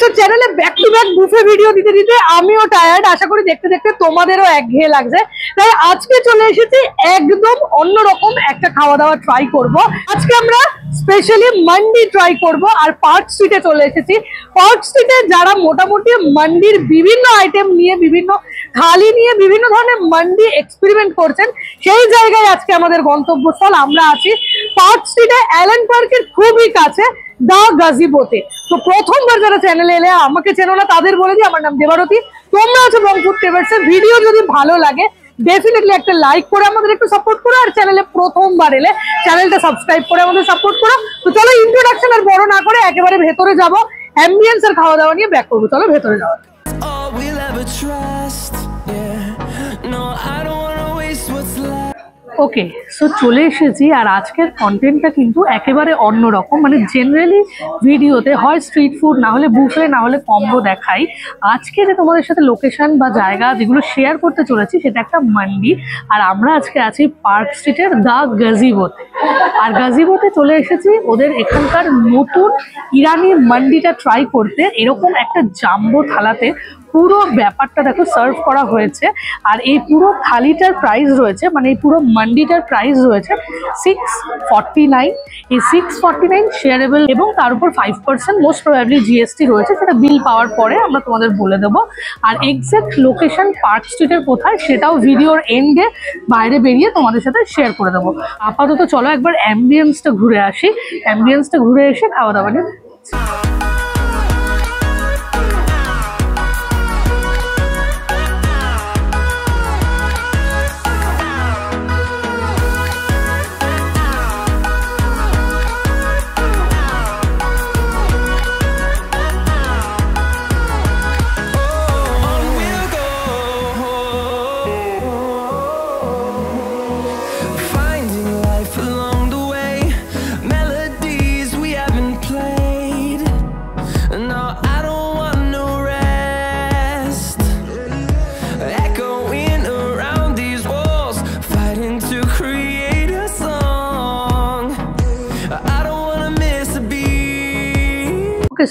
So চ্যানেলে back to back buffet video দিতে দিতে আমিও টায়ার্ড। আশা করি দেখতে দেখতে তোমাদেরও একঘেয়ে লাগছে, তাই আজকে চলে এসেছি একদম অন্যরকম একটা খাওয়া দাওয়া ট্রাই করব। আজকে আমরা স্পেশালি মান্ডি ট্রাই করব আর পার্ক স্ট্রিটে চলে এসেছি। পার্ক স্ট্রিটে যারা মোটামুটি মান্ডির বিভিন্ন আইটেম নিয়ে, বিভিন্ন থালি নিয়ে, বিভিন্ন ধরনের মান্ডি এক্সপেরিমেন্ট করছেন, সেই জায়গায় আজকে আমাদের গন্তব্যস্থল। আমরা আছি পার্ক স্ট্রিটে, অ্যালেন পার্কের খুবই কাছে, দা গাজিবোতে। তো প্রথমবার যারা চ্যানেলে এলে, আমাকে চেনো না তাদের বলে দিই, আমার নাম দেবারতী, তোমরা আছো বং ফুড ট্রেভার্সের। ভিডিও যদি ভালো লাগে ডেফিনেটলি একটা লাইক করে আমাদের একটু সাপোর্ট করো, আর চ্যানেলে প্রথমবার এলে চ্যানেলটা সাবস্ক্রাইব করে আমাদের সাপোর্ট করো। তো চলো ইন্ট্রোডাকশন আর বড় না করে একেবারে ভেতরে যাবো, অ্যাম্বিয়েন্স আর খাওয়া দাওয়া নিয়ে ব্যাক করবো। চলো ভেতরে যাওয়া। ওকে, সো চলে এসেছি, আর আজকের কন্টেন্টটা কিন্তু একেবারে অন্যরকম। মানে জেনারেলি ভিডিওতে হয় স্ট্রিট ফুড, না হলে বুফে, না হলে কম্বো দেখাই। আজকে যে তোমাদের সাথে লোকেশন বা জায়গা যেগুলো শেয়ার করতে চলেছি, সেটা একটা মান্ডি। আর আমরা আজকে আছি পার্ক স্ট্রিটের দা গাজিবোতে। আর গাজিবোতে চলে এসেছি ওদের এখানকার নতুন ইরানি মান্ডিটা ট্রাই করতে। এরকম একটা জাম্বো থালাতে পুরো ব্যাপারটা দেখো সার্ভ করা হয়েছে। আর এই পুরো থালিটার প্রাইস রয়েছে, মানে এই পুরো মান্ডিটার প্রাইস রয়েছে 649। এই 649 শেয়ারেবল, এবং তার উপর 5% মোস্ট প্রবাবলি জিএসটি রয়েছে, সেটা বিল পাওয়ার পরে আমরা তোমাদের বলে দেবো। আর এক্সাক্ট লোকেশন পার্ক স্ট্রিটের কোথায় সেটাও ভিডিওর এন্ডে বাইরে বেরিয়ে তোমাদের সাথে শেয়ার করে দেবো। আপাতত চলো একবার অ্যাম্বিয়েন্সটা ঘুরে আসি, অ্যাম্বিয়েন্সটা ঘুরে এসে খাওয়া দাওয়া নিয়ে।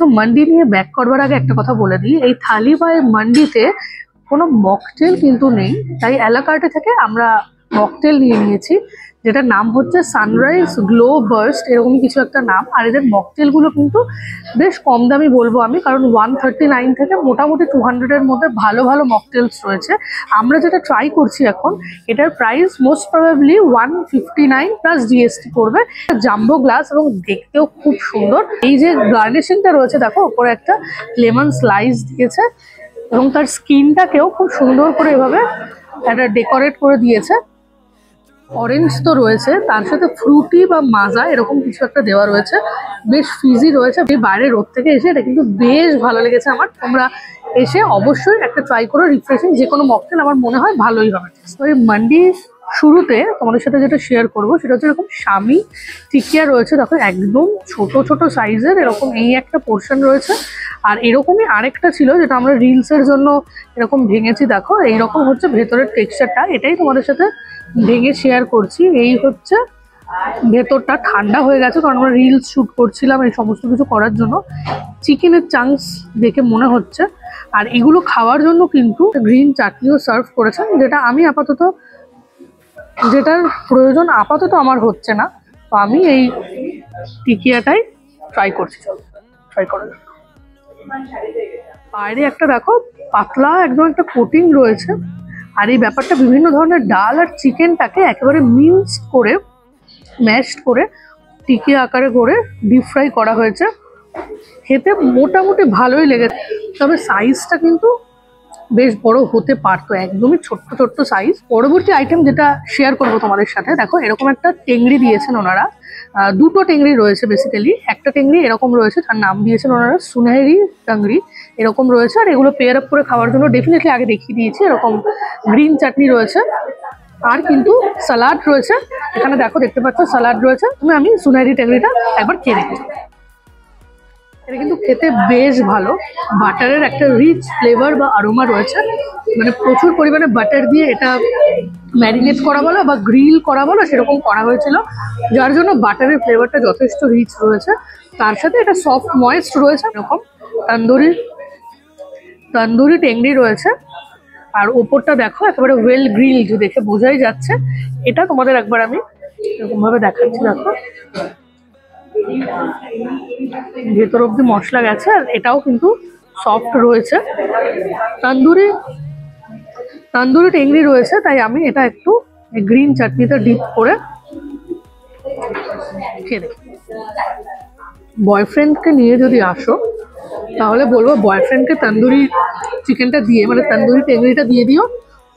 সো মান্ডি নিয়ে ব্যাক করবার আগে একটা কথা বলে দিই, এই থালি বা মান্ডিতে কোনো মকটেল কিন্তু নেই, তাই এলাকাটা থেকে আমরা মকটেল নিয়ে নিয়েছি, যেটার নাম হচ্ছে সানরাইজ গ্লো বার্স্ট, এরকম কিছু একটা নাম। আর এদের মকটেলগুলো কিন্তু বেশ কম দামি বলবো আমি, কারণ 139 থেকে মোটামুটি 200-এর মধ্যে ভালো ভালো মকটেলস রয়েছে। আমরা যেটা ট্রাই করছি এখন, এটার price most probably 159 plus GST পড়বে। জাম্বো গ্লাস এবং দেখতেও খুব সুন্দর। এই যে গার্নিশিংটা রয়েছে দেখো, ওপরে একটা লেমন স্লাইস দিয়েছে, এবং তার স্কিনটাকেও খুব সুন্দর করে এভাবে একটা ডেকোরেট করে দিয়েছে। অরেঞ্জ তো রয়েছে, তার সাথে ফ্রুটি বা মাজা এরকম কিছু একটা দেওয়া রয়েছে, বেশ ফিজি রয়েছে। এই বাইরে রোদ থেকে এসে এটা কিন্তু বেশ ভালো লেগেছে আমার। তোমরা এসে অবশ্যই একটা ট্রাই করো, রিফ্রেশিং যে কোনো মকটেল আমার মনে হয় ভালোই হবে। তো এই মান্ডি শুরুতে তোমাদের সাথে যেটা শেয়ার করবো সেটা হচ্ছে এরকম স্বামী টিকিয়া রয়েছে, দেখো একদম ছোট ছোট সাইজের, এরকম এই একটা পোর্শন রয়েছে। আর এরকমই আরেকটা ছিল যেটা আমরা রিলসের জন্য এরকম ভেঙেছি, দেখো এইরকম হচ্ছে ভেতরের টেক্সচারটা, এটাই তোমাদের সাথে ভেঙে শেয়ার করছি। এই হচ্ছে ভেতরটা, ঠান্ডা হয়ে গেছে কারণ আমরা রিলস শ্যুট করছিলাম এই সমস্ত কিছু করার জন্য। চিকেনের চাংস দেখে মনে হচ্ছে। আর এগুলো খাওয়ার জন্য কিন্তু গ্রিন চাটনিও সার্ভ করেছেন, যেটা আমি আপাতত, যেটার প্রয়োজন আপাতত আমার হচ্ছে না। তো আমি এই টিকিয়াটাই ট্রাই করছি, চলো ট্রাই করে। বাইরে একটা দেখো পাতলা একদম একটা কোটিং রয়েছে, আর এই ব্যাপারটা বিভিন্ন ধরনের ডাল আর চিকেনটাকে একেবারে মিক্সড করে, ম্যাশড করে টিকিয়া আকারে করে ডিপ ফ্রাই করা হয়েছে। খেতে মোটামুটি ভালোই লেগেছে, তবে সাইজটা কিন্তু বেশ বড় হতে পারতো, একদমই ছোট্ট ছোট্ট সাইজ। পরবর্তী আইটেম যেটা শেয়ার করবো তোমাদের সাথে, দেখো এরকম একটা টেংরি দিয়েছেন ওনারা, দুটো টেংরি রয়েছে বেসিক্যালি। একটা টেংরি এরকম রয়েছে, তার নাম দিয়েছেন ওনারা সুনেহেরি টাংরি, এরকম রয়েছে। আর এগুলো পেয়ার আপ করে খাওয়ার জন্য ডেফিনেটলি আগে দেখিয়ে দিয়েছি, এরকম গ্রিন চাটনি রয়েছে, আর কিন্তু সালাড রয়েছে এখানে, দেখো দেখতে পাচ্ছ সালাড রয়েছে। আমি সুনেহেরি টেংরিটা একবার খেয়ে দেখছি। এটা কিন্তু খেতে বেশ ভালো, বাটারের একটা রিচ ফ্লেভার বা আরোমা রয়েছে, মানে প্রচুর পরিমাণে বাটার দিয়ে এটা ম্যারিনেট করা বলো বা গ্রিল করা বলো সেরকম করা হয়েছিল, যার জন্য বাটারের ফ্লেভারটা যথেষ্ট রিচ রয়েছে। তার সাথে এটা সফট ময়েস্ট রয়েছে এরকম। তন্দুরি টেংরি রয়েছে। আর ওপরটা দেখো একেবারে ওয়েল গ্রিলড, দেখে বোঝাই যাচ্ছে। এটা তোমাদের একবার আমি এরকম ভাবে দেখাচ্ছি। দেখো ভেতর অব্দি মশলা গেছে, আর এটাও কিন্তু সফট রয়েছে। তন্দুরি টেংরি রয়েছে, তাই আমি এটা একটু গ্রিন চাটনিতে ডিপ করে খেয়ে দেখি। বয়ফ্রেন্ডকে নিয়ে যদি আসো তাহলে বলবো বয়ফ্রেন্ডকে তন্দুরি চিকেনটা দিয়ে, মানে তন্দুরি টেংরিটা দিয়ে দিও।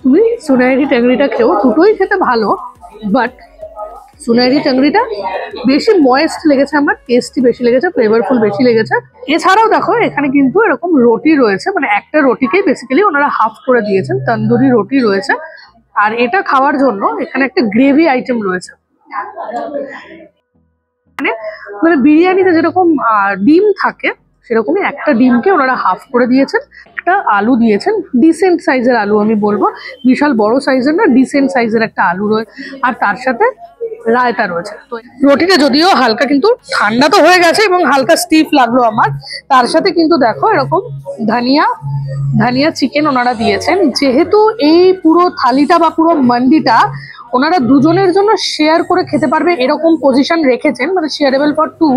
তুমি সুনাইরি টেংরিটা খেও, দুটোই খেতে ভালো, বাট সুনাইরি টেংরিটা বেশি ময়েস্ট লেগেছে আমার, টেস্টি বেশি লেগেছে, ফ্লেভারফুল বেশি লেগেছে। এছাড়াও দেখো এখানে কিন্তু এরকম রুটি রয়েছে, মানে একটা রুটিকেই বেসিক্যালি ওনারা হাফ করে দিয়েছেন, তন্দুরি রুটি রয়েছে। আর এটা খাওয়ার জন্য এখানে একটা গ্রেভি আইটেম রয়েছে, মানে বিরিয়ানিতে যেরকম ডিম থাকে সেরকমই একটা ডিমকে ওনারা হাফ করে দিয়েছেন। একটা আলু দিয়েছেন, ডিসেন্ট সাইজের আলু আমি বলবো, বিশাল বড় সাইজের না, ডিসেন্ট সাইজের একটা আলু রয়েছে। আর তার সাথে রায়তা রয়েছে। তো রুটিটা যদিও হালকা কিন্তু ঠান্ডা তো হয়ে গেছে এবং হালকা স্টিফ লাগলো আমার। তার সাথে কিন্তু দেখো এরকম ধানিয়া চিকেন ওনারা দিয়েছেন। যেহেতু এই পুরো থালিটা বা পুরো মান্ডিটা ওনারা দুজনের জন্য শেয়ার করে খেতে পারবে এরকম পজিশন রেখেছেন, মানে শেয়ারেবল ফর টু,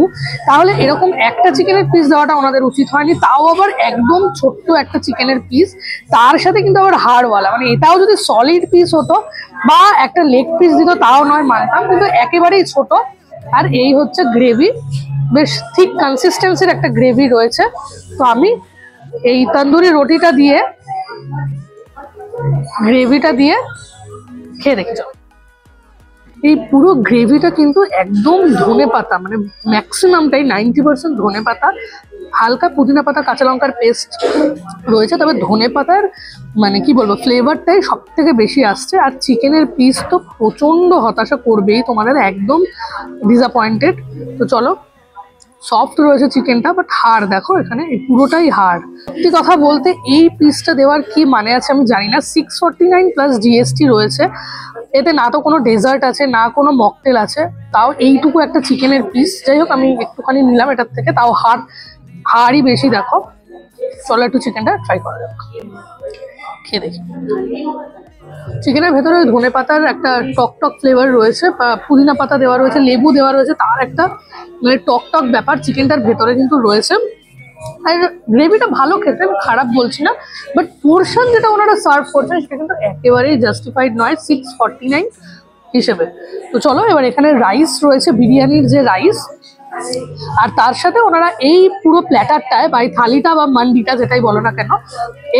তাহলে এরকম একটা চিকেনের পিস দেওয়াটা ওনাদের উচিত হয়নি, তাও আবার একদম ছোট্ট একটা চিকেনের পিস, তার সাথে কিন্তু আবার হাড়ওয়ালা। মানে এটাও যদি সলিড পিস হতো বা একটা লেগ পিস দিত তাও নয় মানতাম, কিন্তু একেবারেই ছোট। আর এই হচ্ছে গ্রেভি, বেশ ঠিক কনসিস্টেন্সির একটা গ্রেভি রয়েছে। তো আমি এই তন্দুরি রুটিটা দিয়ে গ্রেভিটা দিয়ে খেয়ে দেখে যাও। এই পুরো গ্রেভিটা কিন্তু একদম ধনেপাতা, মানে ম্যাক্সিমামটাই 90% ধনেপাতা, হালকা পুদিনা পাতা কাঁচা লঙ্কার পেস্ট রয়েছে, তবে ধনেপাতার মানে কি বলবো ফ্লেভারটাই সব থেকে বেশি আসছে। আর চিকেনের পিস তো প্রচন্ড হতাশা করবেই তোমাদের, একদম ডিসঅ্যাপয়েন্টেড। তো চলো, সফট রয়েছে চিকেনটা, বাট হাড় দেখো এখানে এই পুরোটাই হাড়। সত্যি কথা বলতে এই পিসটা দেওয়ার কি মানে আছে আমি জানি না। 649 প্লাস জিএসটি রয়েছে, এতে না তো কোনো ডেজার্ট আছে না কোনো মকটেল আছে, তাও এইটুকু একটা চিকেনের পিস। যাই হোক আমি একটুখানি নিলাম এটার থেকে, তাও হাড়ই বেশি। দেখো চলো একটু চিকেনটা ট্রাই করা যাক, খেয়ে দেখি। চিকেনের ভেতরে ধনে পাতার একটা টক ফ্লেভার রয়েছে, পুদিনা পাতা দেওয়া রয়েছে, লেবু দেওয়া রয়েছে, তার একটা মানে টক ব্যাপার চিকেনটার ভেতরে কিন্তু রয়েছে। আর গ্রেভিটা ভালো খেতে, খারাপ বলছি না, বাট পোর্শন যেটা ওনারা সার্ভ করছেন সেটা কিন্তু একেবারেই জাস্টিফাইড নয় 649 হিসেবে। তো চলো এবার এখানে রাইস রয়েছে, বিরিয়ানির যে রাইস, আর তার সাথে ওনারা এই পুরো প্ল্যাটারটায় বা এই থালিটা বা মান্ডিটা যেটাই বলো না কেন,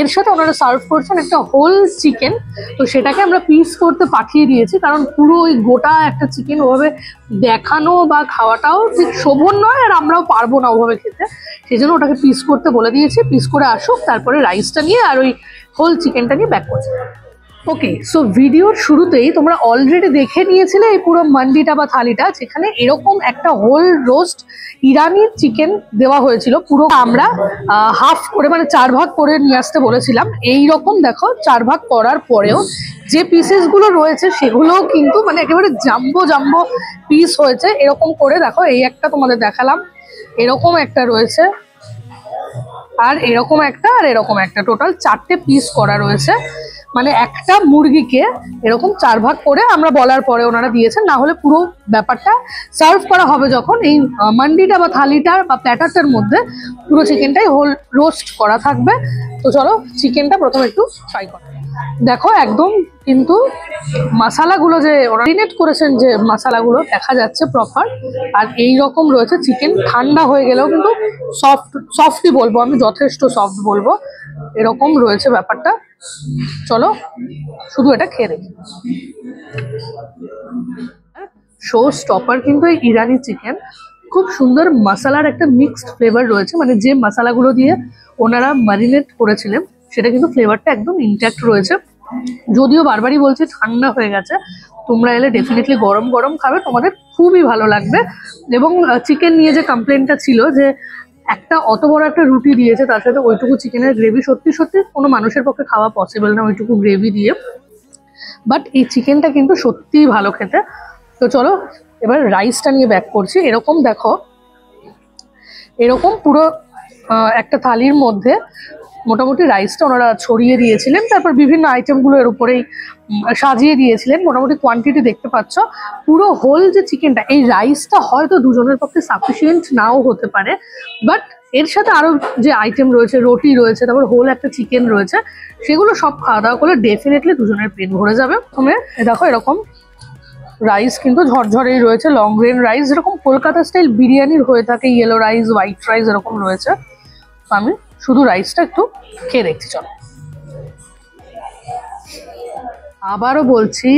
এর সাথে ওনারা সার্ভ করছেন একটা হোল চিকেন। তো সেটাকে আমরা পিস করতে পাঠিয়ে দিয়েছি, কারণ পুরো ওই গোটা একটা চিকেন ওভাবে দেখানো বা খাওয়াটাও ঠিক শোভন নয়, আর আমরাও পারবো না ওভাবে খেতে, সেই জন্য ওটাকে পিস করতে বলে দিয়েছি। পিস করে আসুক, তারপরে রাইসটা নিয়ে আর ওই হোল চিকেনটা নিয়ে ব্যাক করছি। ওকে, সো ভিডিওর শুরুতেই তোমরা অলরেডি দেখে নিয়েছিলে এই পুরো মান্ডিটা বা থালিটা, যেখানে এরকম একটা হোল রোস্ট ইরানির চিকেন দেওয়া হয়েছিল। পুরো আমরা হাফ করে মানে 4 ভাগ করে নিয়ে আসতে বলেছিলাম। এই রকম দেখো 4 ভাগ করার পরেও যে পিসেসগুলো রয়েছে সেগুলোও কিন্তু মানে একেবারে জাম্বো পিস হয়েছে। এরকম করে দেখো, এই একটা তোমাদের দেখালাম, এরকম একটা রয়েছে, আর এরকম একটা, আর এরকম একটা, টোটাল 4টে পিস করা রয়েছে। মানে একটা মুরগিকে এরকম 4 ভাগ করে আমরা বলার পরে ওনারা দিয়েছেন, না হলে পুরো ব্যাপারটা সার্ভ করা হবে যখন এই মান্ডিটা বা থালিটার বা প্ল্যাটারটার মধ্যে পুরো চিকেনটাই হোল রোস্ট করা থাকবে। তো চলো চিকেনটা প্রথমে একটু ফ্রাই করা। দেখো একদম কিন্তু মশলাগুলো যে অরিজিনেট করেছেন, যে মশলাগুলো দেখা যাচ্ছে প্রপার, আর এই রকম রয়েছে চিকেন। ঠান্ডা হয়ে গেলেও কিন্তু সফটই বলবো আমি, যথেষ্ট সফট বলবো, এরকম রয়েছে ব্যাপারটা। চলো শুধু এটা খেয়ে দেখি। শো স্টপার কিন্তু এই ইরানি চিকেন, খুব সুন্দর মশলার একটা মিক্সড ফ্লেভার রয়েছে, মানে যে মশলাগুলো দিয়ে ওনারা ম্যারিনেট করেছিলেন সেটা কিন্তু ফ্লেভারটা একদম ইনট্যাক্ট রয়েছে। যদিও বারবারই বলছি ঠান্ডা হয়ে গেছে, তোমরা এলে ডেফিনেটলি গরম খাবে, তোমাদের খুবই ভালো লাগবে। এবং চিকেন নিয়ে যে কমপ্লেনটা ছিল যে একটা অত বড় একটা রুটি দিয়েছে, তার সাথে ওইটুকু চিকেনের গ্রেভি, সত্যি কোনো মানুষের পক্ষে খাওয়া পসিবল না ওইটুকু গ্রেভি দিয়ে, বাট এই চিকেনটা কিন্তু সত্যিই ভালো খেতে। তো চলো এবার রাইসটা নিয়ে ব্যাক করছি। এরকম দেখো, এরকম পুরো একটা থালির মধ্যে মোটামুটি রাইসটা ওনারা ছড়িয়ে দিয়েছিলেন, তারপর বিভিন্ন আইটেমগুলো এর উপরেই সাজিয়ে দিয়েছিলেন। মোটামুটি কোয়ান্টিটি দেখতে পাচ্ছ, পুরো হোল যে চিকেনটা, এই রাইসটা হয়তো দুজনের পক্ষে সাফিসিয়েন্ট নাও হতে পারে, বাট এর সাথে আরো যে আইটেম রয়েছে, রুটি রয়েছে, তারপর হোল একটা চিকেন রয়েছে, সেগুলো সব খাওয়া দাওয়া করলে ডেফিনেটলি দুজনের পেট ভরে যাবে। প্রথমে দেখো এরকম রাইস কিন্তু ঝরঝরেই রয়েছে, লং গ্রেন রাইস, যেরকম কলকাতা স্টাইল বিরিয়ানির হয়ে থাকে, ইয়েলো রাইস, হোয়াইট রাইস এরকম রয়েছে। আমি শুধু রাইসটা একটু খেয়ে দেখছি, চলো। আবারও বলছি,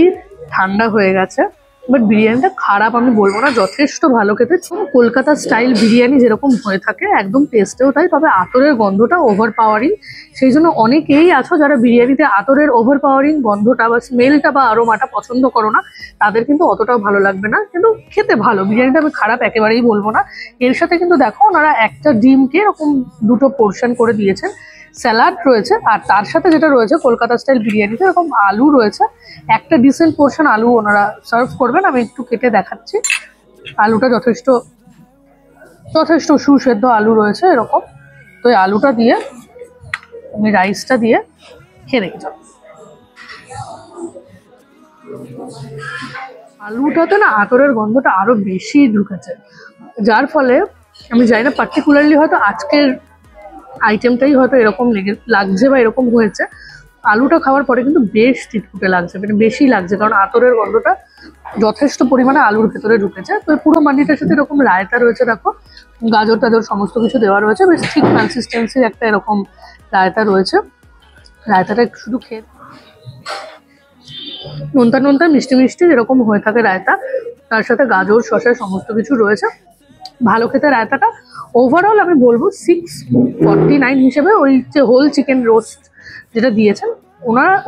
ঠান্ডা হয়ে গেছে, বাট বিরিয়ানিটা খারাপ আমি বলবো না, যথেষ্ট ভালো খেতে। কলকাতা স্টাইল বিরিয়ানি যেরকম হয়ে থাকে একদম টেস্টেও তাই, তবে আতরের গন্ধটা ওভার পাওয়ারিং। সেই জন্য অনেকেই আছো যারা বিরিয়ানিতে আতরের ওভার পাওয়ারিং গন্ধটা বা স্মেলটা বা আরোমাটা পছন্দ করো না, তাদের কিন্তু অতটাও ভালো লাগবে না, কিন্তু খেতে ভালো। বিরিয়ানিটা আমি খারাপ একেবারেই বলবো না। এর সাথে কিন্তু দেখো ওনারা একটা ডিমকে এরকম দুটো পোর্শন করে দিয়েছেন, স্যালাড রয়েছে, আর তার সাথে যেটা রয়েছে কলকাতা স্টাইল বিরিয়ানিতে এরকম আলু রয়েছে, একটা ডিসেন্ট পোর্শন আলু ওনারা সার্ভ করবেন। আমি একটু কেটে দেখাচ্ছি। আলুটা যথেষ্ট সুসেদ্ধ আলু রয়েছে এরকম। তো এই আলুটা দিয়ে আমি রাইসটা দিয়ে খেয়ে দেখে যাব। আলুটাতে না আতরের গন্ধটা আরো বেশি ঢুকেছে, যার ফলে আমি জানি না পার্টিকুলারলি হয়তো আজকের আইটেমটাই হয়তো এরকম লাগছে বা এরকম হয়েছে। আলুটা খাওয়ার পরে কিন্তু বেশ টিটকুটে লাগছে, মানে বেশি লাগছে, কারণ আতরের গন্ধটা যথেষ্ট পরিমাণে আলুর ভেতরে ঢুকেছে। তো পুরো মান্ডিটার সাথে এরকম রায়তা রয়েছে, দেখো গাজর টাজর সমস্ত কিছু দেওয়া রয়েছে, বেশ ঠিক কনসিস্টেন্সির একটা এরকম রায়তা রয়েছে। রায়তাটা একটু শুধু খেয়ে, নোনতা মিষ্টি মিষ্টি যেরকম হয়ে থাকে রায়তা, তার সাথে গাজর শসা সমস্ত কিছু রয়েছে, ভালো খেতে রায়তাটা। ওভারঅল আমি বলবো 649 হিসেবে ওই যে হোল চিকেন রোস্ট যেটা দিয়েছেন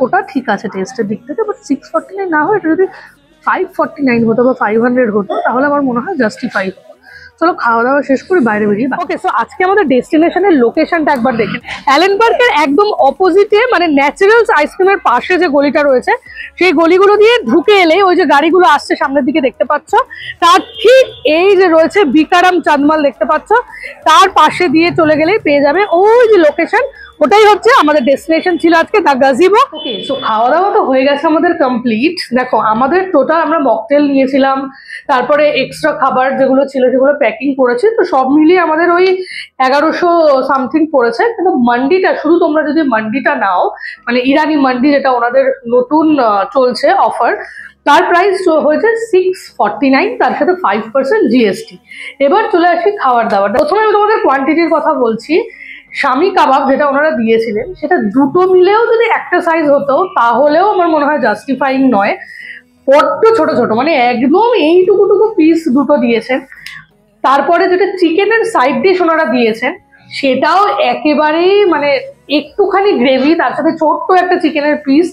ওটা ঠিক আছে টেস্টের দিক থেকে, বাট 649 না হয় এটা যদি 549 হতো বা 500 হতো তাহলে আমার মনে হয় জাস্টিফাই হতো। চলো খাওয়া দাওয়া শেষ করে বাইরে বেরিয়ে। ওকে, সো আজকে আমাদের ডেস্টিনেশনের লোকেশনটা একবার দেখেন। অ্যালেন পার্কের একদম অপোজিটে, মানে ন্যাচারালস আইসক্রিমের পাশে যে গলিটা রয়েছে, সেই গলিগুলো দিয়ে ঢুকে এলে ওই যে গাড়িগুলো আসছে সামনের দিকে দেখতে পাচ্ছ, তার ঠিক এই যে রয়েছে বিকারাম চাঁদমাল দেখতে পাচ্ছ, তার পাশে দিয়ে চলে গেলেই পেয়ে যাবে ওই যে লোকেশন। ওটাই হচ্ছে আমাদের ডেস্টিনেশন ছিল আজকে, দ্য গাজিবো। ওকে, সো খাওয়া দাওয়া তো হয়ে গেছে আমাদের কমপ্লিট। দেখো আমাদের টোটাল আমরা মকটেল নিয়েছিলাম, তারপরে এক্সট্রা খাবার যেগুলো ছিল সেগুলো প্যাকিং করেছি, তো সব মিলিয়ে আমাদের ওই 1100 সামথিং পড়েছে। কিন্তু মান্ডিটা, শুধু তোমরা যদি মান্ডিটা নাও, মানে ইরানি মান্ডি যেটা ওনাদের নতুন চলছে অফার, তার প্রাইস হয়েছে 649, তার সাথে 5% জিএসটি। এবার চলে আসি খাবার দাবার। প্রথমে আমি তোমাদের কোয়ান্টিটির কথা বলছি। শামি কাবাব যেটা ওনারা দিয়েছিলেন, সেটা দুটো মিলেও যদি একটা সাইজ হতো তাহলেও আমার মনে হয় জাস্টিফাইং নয়। বড্ড ছোট ছোট, মানে একদম এইটুকু পিস দুটো দিয়েছেন। তারপরে যেটা চিকেনের সাইড ডিশ ওনারা দিয়েছেন, সেটাও একেবারেই মানে একটুখানি গ্রেভি, তার সাথে ছোট্ট একটা চিকেনের পিস।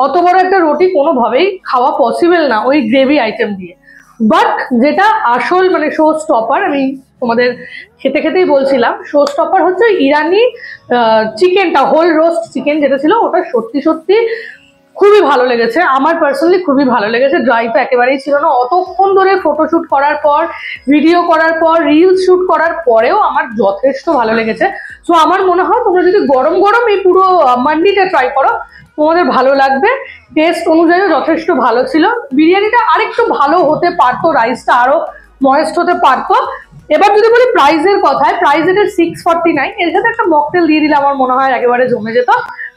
অত বড় একটা রুটি কোনোভাবেই খাওয়া পসিবল না ওই গ্রেভি আইটেম দিয়ে। বাট যেটা আসল মানে শো স্টপার, আমি তোমাদের খেতে খেতেই বলছিলাম, শো স্টপার হচ্ছে ইরানি চিকেনটা, হোল রোস্ট চিকেন যেটা ছিল, ওটা সত্যি সত্যি খুবই ভালো লেগেছে। আমার পার্সোনালি খুবই ভালো লেগেছে। ড্রাই তো একেবারেই ছিল না। অতক্ষণ ধরে ফটোশুট করার পর, ভিডিও করার পর, রিলস শুট করার পরেও আমার যথেষ্ট ভালো লেগেছে। সো আমার মনে হয় তোমরা যদি গরম গরম এই পুরো মান্ডিটা ট্রাই করো, তোমাদের ভালো লাগবে। টেস্ট অনুযায়ীও যথেষ্ট ভালো ছিল। বিরিয়ানিটা আরেকটু ভালো হতে পারতো, রাইসটা আরো ময়েস্ট হতে পারতো। এবার যদি বলি প্রাইসের কথায়, প্রাইস এটা 649, এর সাথে একটা মকটেল দিয়ে দিলে আমার মনে হয় একেবারে জমে যেত।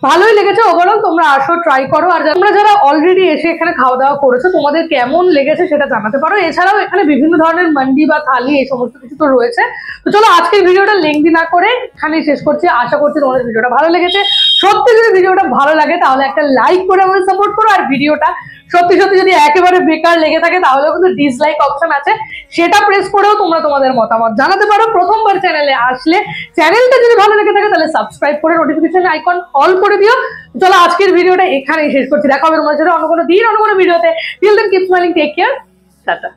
ভালোই লেগেছে ওভারঅল। তোমরা আসো, ট্রাই করো। আর তোমরা যারা অলরেডি এসে এখানে খাওয়া দাওয়া করেছো, তোমাদের কেমন লেগেছে সেটা জানাতে পারো। এছাড়াও এখানে বিভিন্ন ধরনের মান্ডি বা থালি এই সমস্ত কিছু তো রয়েছে। তো চলো আজকের ভিডিওটা লেংদি না করে এখানেই শেষ করছি। আশা করছি তোমাদের ভিডিওটা ভালো লেগেছে। সত্যি যদি ভিডিওটা ভালো লাগে তাহলে একটা লাইক করে আমাদের সাপোর্ট করো। আর ভিডিওটা সত্যি সত্যি যদি একেবারে বেকার লেগে থাকে তাহলেও কিন্তু ডিসলাইক অপশন আছে, সেটা প্রেস করেও তোমরা তোমাদের মতামত জানাতে পারো। প্রথমবার চ্যানেলে আসলে চ্যানেলটা যদি ভালো লেগে থাকে তাহলে সাবস্ক্রাইব করে নোটিফিকেশন আইকন অল করে দিও। চলো আজকের ভিডিওটা এখানেই শেষ করছি। দেখা হবে তোমাদের সাথে অন্য কোনো দিন অন্য কোনো ভিডিওতে। Till then keep smiling, take care, tata.